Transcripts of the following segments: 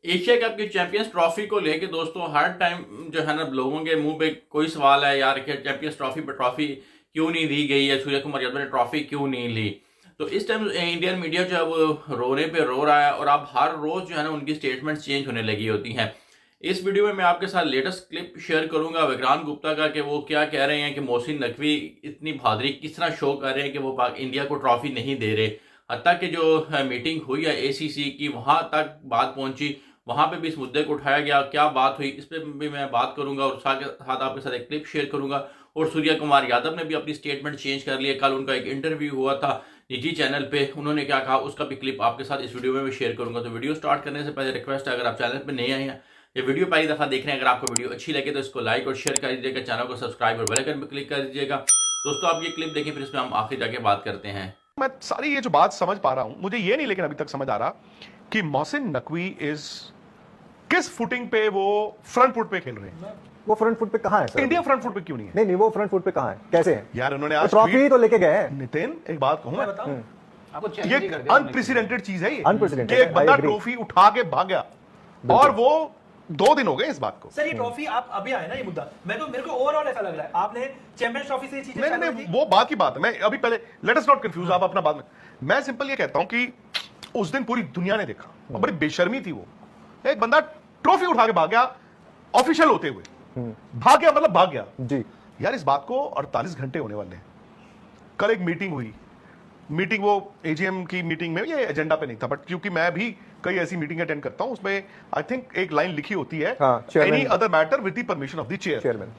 Asia cup की champions trophy को लेके दोस्तों हर टाइम जो है ना लोगों के मुंह पे कोई सवाल है यार कि चैंपियंस ट्रॉफी पर ट्रॉफी क्यों नहीं दी गई है, सूर्य कुमार यादव ने ट्रॉफी क्यों नहीं ली। तो इस टाइम इंडियन मीडिया जो है वो रोने पे रो रहा है और अब हर रोज जो है ना उनकी स्टेटमेंट चेंज होने लगी होती हैं। इस वीडियो में मैं आपके साथ लेटेस्ट क्लिप शेयर करूंगा विक्रांत गुप्ता का कि वो क्या कह रहे हैं कि मोहसिन नकवी इतनी बहादुरी किस तरह शो कर रहे हैं कि वो इंडिया को ट्रॉफी नहीं दे रहे। हत्ता कि जो मीटिंग हुई है एसीसी की वहां तक बात पहुंची, वहां पे भी इस मुद्दे को उठाया गया, क्या बात हुई इस पर भी मैं बात करूंगा और साथ आपके साथ एक क्लिप शेयर करूंगा। और सूर्य कुमार यादव ने भी अपनी स्टेटमेंट चेंज कर ली है। कल उनका एक इंटरव्यू हुआ था निजी चैनल पे, उन्होंने क्या कहा उसका भी क्लिप आपके साथ इस वीडियो में भी शेयर करूंगा। तो वीडियो स्टार्ट करने से पहले रिक्वेस्ट है, अगर आप चैनल पर नए आए हैं, ये वीडियो पहली दफा देख रहे हैं, अगर आपको वीडियो अच्छी लगे तो इसको लाइक और शेयर कर दीजिएगा, चैनल को सब्सक्राइब और बेल आइकन पर क्लिक कर दीजिएगा। दोस्तों आप ये क्लिप देखें, फिर इसमें हम आखिर जाके बात करते हैं। मैं सारी ये जो बात समझ पा रहा हूं, मुझे ये नहीं लेकिन अभी तक समझ आ रहा कि मोहसिन नकवी इज किस फुटिंग पे वो फ्रंट फुट पे खेल रहे हैं। वो फ्रंट फुट पे कहां है सर? इंडिया फ्रंट फुट पे क्यों नहीं है? नहीं नहीं, वो फ्रंट फुट पे कहां है, कैसे है यार उन्होंने आज ट्रॉफी ही तो लेके गए हैं। नितिन एक बात कहूं मैं, आपको ये चैलेंज कर दिया अनप्रेसिडेंटेड चीज है ये, Unprecedented कि एक है, बंदा I agree। ट्रॉफी उठा के भाग गया और वो 2 दिन हो गए इस बात को। सर ये ट्रॉफी आप अभी आए ना ये मुद्दा, मेरे को ओवरऑल ऐसा लग रहा है आपने चैंपियंस ट्रॉफी से ये चीजें नहीं नहीं वो बात की बात है। मैं अभी पहले लेट अस नॉट कंफ्यूज, आप अपना बात में, मैं सिंपल ये कहता हूं कि उस दिन पूरी दुनिया ने देखा और बड़ी बेशर्मी थी वो, एक बंदा ट्रॉफी उठा के भाग गया ऑफिशियल होते हुए, भाग गया मतलब भाग गया जी। यार इस बात को 48 घंटे होने वाले हैं। कल एक मीटिंग हुई, मीटिंग वो एजीएम की मीटिंग में ये एजेंडा पे नहीं था, बट क्योंकि मैं भी कई ऐसी मीटिंग अटेंड करता हूं, उसमें आई थिंक एक लाइन लिखी होती है, any other matter with the permission of the chairman.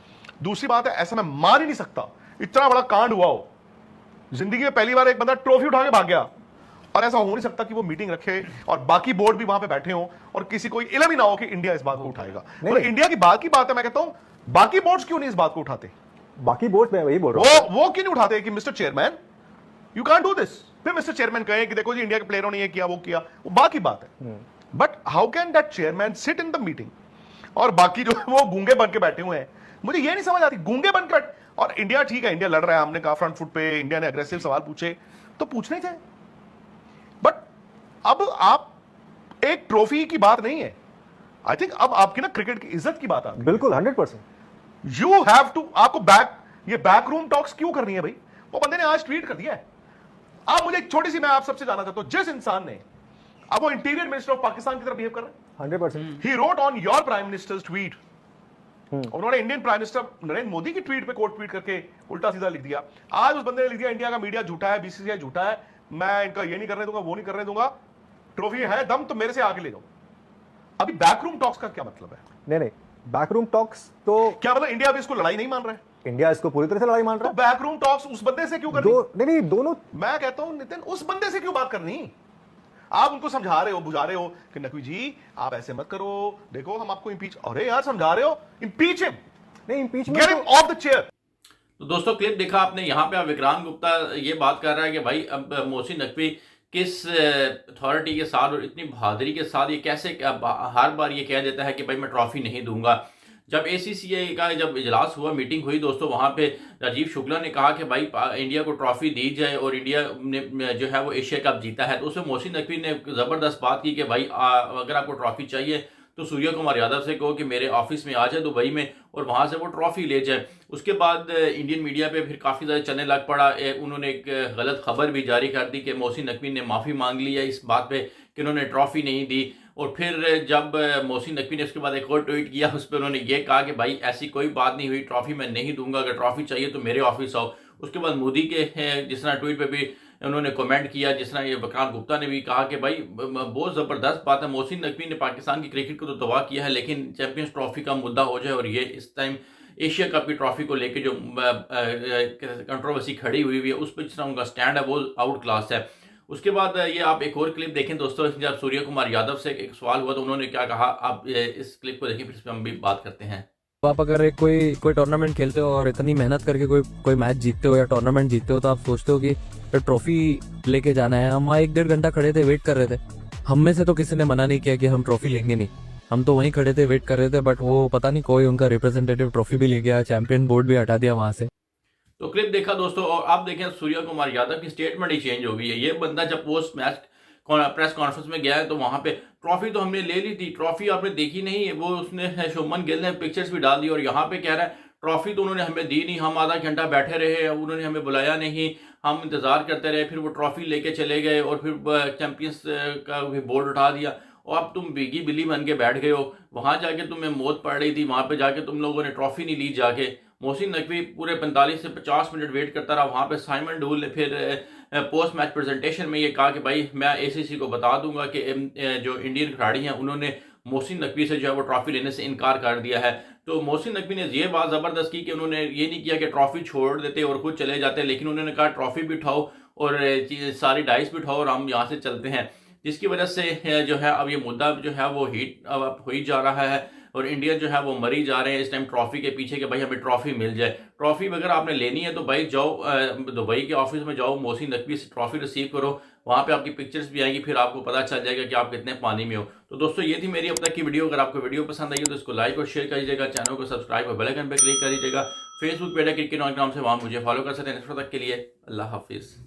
दूसरी बात है, ऐसा मैं मान ही नहीं सकता इतना बड़ा कांड हुआ हो, जिंदगी में पहली बार एक बंदा ट्रॉफी उठा के भाग गया, और ऐसा हो नहीं सकता कि वो मीटिंग रखे और बाकी बोर्ड भी वहां पे बैठे हो और किसी को इल्म ही ना हो कि इंडिया इस बात को उठाएगा। और इंडिया की बात है, मैं कहता हूं बाकी बोर्ड्स क्यों नहीं इस बात को उठाते? बाकी बोर्ड में वही बोल रहा हूं, वो क्यों नहीं उठाते कि mister chairman you can't do this? फिर मिस्टर चेयरमैन कहे कि देखो जी इंडिया के प्लेयरों ने ये किया वो किया, वो बाकी बात है, but how can that chairman sit in the meeting और बाकी जो वो गूंगे बन के बैठे हुए हैं? मुझे ये नहीं समझ आती, गूंगे बन के बैठ, और इंडिया ठीक है, इंडिया लड़ रहा है, हमने कहा फ्रंट फुट पे, इंडिया ने अग्रेसिव सवाल पूछे तो पूछने थे, बट अब आप एक ट्रॉफी की बात नहीं है, आई थिंक अब आपकी ना क्रिकेट की इज्जत की बात आ गई। बिल्कुल 100%। यू हैव टू, आपको ये बैक रूम टॉक्स क्यों करनी है भाई? वो बंदे ने आज ट्वीट कर दिया है। आप मुझे एक छोटी सी, मैं आप सबसे जानना चाहता हूं, जिस इंसान ने, अब वो इंटीरियर मिनिस्टर ऑफ पाकिस्तान की तरह बिहेव कर रहा है, 100%। He wrote on your prime minister's tweet, उन्होंने Indian prime minister Narendra Modi की ट्वीट पे कोट ट्वीट करके उल्टा सीधा लिख दिया। आज उस बंदे ने लिख दिया इंडिया का मीडिया झूठा है, बीसीसीआई झूठा है, मैं इनका ये नहीं करने दूंगा, वो नहीं करने दूंगा, ट्रॉफी है दम तो मेरे से आगे ले जाओ। अभी बैकरूम टॉक्स का क्या मतलब है? नहीं नहीं, बैकरूम टॉक्स तो क्या मतलब इंडिया भी इसको लड़ाई नहीं मान रहा है? इंडिया इसको पूरी तरह से लड़ाई मान तो रहा बैकरूम टॉक्स उस बंदे से क्यों है। करनी? नहीं नहीं, दोनों। मैं कहता हूं नितिन, उस बंदे से क्यों बात करनी? आप उनको समझा रहे हो, बुझा रहे हो कि नकवी जी आप ऐसे मत करो, देखो हम आपको इंपीच, अरे यार समझा रहे हो, इंपीच हिम, नहीं, impeachment get him of the chair. तो दोस्तों क्लिप देखा आपने, यहाँ पे विक्रांत गुप्ता ये बात कर रहा है कि भाई अब मोहसिन नकवी किस अथॉरिटी के साथ और इतनी बहादुरी के साथ ये कैसे हर बार ये कह देता है कि भाई मैं ट्रॉफी नहीं दूंगा। जब एसीसीआई का जब इजलास हुआ, मीटिंग हुई दोस्तों, वहाँ पे राजीव शुक्ला ने कहा कि भाई इंडिया को ट्रॉफी दी जाए और इंडिया ने जो है वो एशिया कप जीता है, तो उसमें मोहसिन नकवी ने ज़बरदस्त बात की कि भाई अगर आपको ट्रॉफी चाहिए तो सूर्य कुमार यादव से कहो कि मेरे ऑफिस में आ जाए दुबई में और वहाँ से वो ट्रॉफी ले जाए। उसके बाद इंडियन मीडिया पे फिर काफ़ी ज़्यादा चलने लग पड़ा। उन्होंने एक गलत खबर भी जारी कर दी कि मोहसिन नकवी ने माफ़ी मांग ली है इस बात पे कि उन्होंने ट्रॉफी नहीं दी। और फिर जब मोहसिन नकवी ने उसके बाद एक और ट्वीट किया, उस पर उन्होंने ये कहा कि भाई ऐसी कोई बात नहीं हुई, ट्रॉफी मैं नहीं दूंगा, अगर ट्रॉफी चाहिए तो मेरे ऑफिस आओ। उसके बाद मोदी के जिस तरह ट्वीट पे भी उन्होंने कमेंट किया, जिस तरह ये विक्रांत गुप्ता ने भी कहा कि भाई बहुत ज़बरदस्त बात है, मोहसिन नकवी ने पाकिस्तान की क्रिकेट को तो तबाह किया है, लेकिन चैंपियंस ट्रॉफी का मुद्दा हो जाए और ये इस टाइम एशिया कप की ट्रॉफी को लेके जो कंट्रोवर्सी खड़ी हुई है उस पर जिस तरह उनका स्टैंड है वो आउट क्लास है। उसके बाद ये आप एक और क्लिप देखें दोस्तों, जब सूर्य कुमार यादव से एक सवाल हुआ तो उन्होंने क्या कहा, आप इस क्लिप को देखें, फिर इस पर हम भी बात करते हैं। आप अगर एक कोई टूर्नामेंट खेलते हो और इतनी मेहनत करके कोई मैच जीतते हो या टूर्नामेंट जीतते हो, तो आप सोचते हो कि ट्रॉफी लेके जाना है। हम वहाँ 1-1.5 घंटा खड़े थे, वेट कर रहे थे, हम में से तो किसी ने मना नहीं किया कि हम ट्रॉफी लेंगे नहीं, हम तो वहीं खड़े थे, वेट कर रहे थे, बट वो पता नहीं कोई उनका रिप्रेजेंटेटिव ट्रॉफी भी ले गया, चैंपियन बोर्ड भी हटा दिया वहां से। तो क्लिप देखा दोस्तों, और आप देखें सूर्य कुमार यादव की स्टेटमेंट ही चेंज हो गई है। ये बंदा जब पोस्ट मैच प्रेस कॉन्फ्रेंस में गया है तो वहाँ पे ट्रॉफी तो हमने ले ली थी, ट्रॉफी आपने देखी नहीं, वो उसने शुभमन गिल ने पिक्चर्स भी डाल दी और यहाँ पे कह रहा है ट्रॉफी तो उन्होंने हमें दी नहीं, हम आधा घंटा बैठे रहे, उन्होंने हमें बुलाया नहीं, हम इंतज़ार करते रहे, फिर वो ट्रॉफी लेके चले गए और फिर चैंपियंस का भी बोर्ड उठा दिया और अब तुम बिगी बिली बन के बैठ गए हो, वहाँ जाके तुम्हें मौत पड़ रही थी, वहाँ पे जाके तुम लोगों ने ट्रॉफी नहीं ली जाके। मोहसिन नकवी पूरे 45 से 50 मिनट वेट करता रहा, वहाँ पे साइमन डूल ने फिर पोस्ट मैच प्रेजेंटेशन में ये कहा कि भाई मैं एसीसी को बता दूंगा कि जो इंडियन खिलाड़ी हैं उन्होंने मोहसिन नकवी से जो है वो ट्रॉफी लेने से इनकार कर दिया है। तो मोहसिन नकवी ने ये बात ज़बरदस्त की कि उन्होंने ये नहीं किया कि ट्रॉफी छोड़ देते और खुद चले जाते, लेकिन उन्होंने कहा ट्रॉफी भी उठाओ और सारी डाइस भी उठाओ और हम यहाँ से चलते हैं, जिसकी वजह से जो है अब ये मुद्दा जो है वो हीट अब हो ही जा रहा है और इंडिया जो है वो मरी जा रहे हैं इस टाइम ट्रॉफी के पीछे कि भाई हमें ट्रॉफी मिल जाए। ट्रॉफी अगर आपने लेनी है तो भाई जाओ दुबई के ऑफिस में जाओ, मोहसिन नकवी से ट्रॉफी रिसीव करो, वहाँ पे आपकी पिक्चर्स भी आएंगी, फिर आपको पता चल जाएगा कि आप कितने पानी में हो। तो दोस्तों ये थी मेरी अब तक की वीडियो, अगर आपको वीडियो पसंद आई तो इसको लाइक और शेयर करिएगा, चैनल को सब्सक्राइब और बेल आइकन पर क्लिक कर दीजिएगा, फेसबुक पेज क्रिकेट नाम से वहाँ मुझे फॉलो कर सकते हैं। नेक्स्ट तक के लिए अल्लाह हाफिज़।